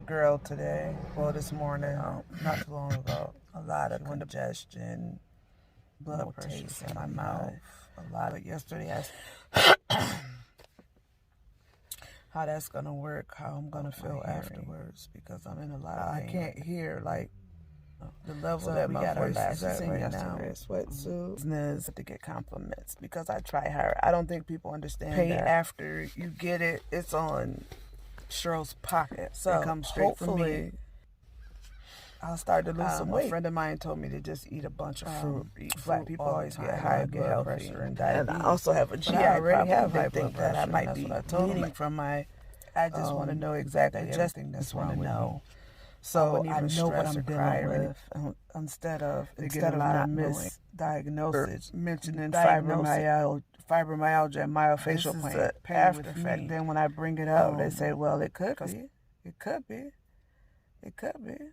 girl today. Well, this morning, not too long ago. A lot of congestion, blood pressure in my mouth. A lot. But yesterday, how that's gonna work, how I'm gonna feel afterwards, because I'm in a lot of pain. I can't hear like the level that my voice is at right now. Sweatsuit to get compliments because I try hard. I don't think people understand pay that. After you get it, it's on Cheryl's pocket. So it comes straight from me. I'll start to lose some weight. A friend of mine told me to just eat a bunch of fruit. Black people always get high blood pressure and diabetes. And I also have a GI problem. I think that I might be bleeding from my. I just want to know exactly everything that's wrong with me. So I know what I'm dealing with instead of not misdiagnosis, mentioning fibromyalgia and myofascial pain. After effect. Then when I bring it up, they say, "Well, it could be. It could be. It could be."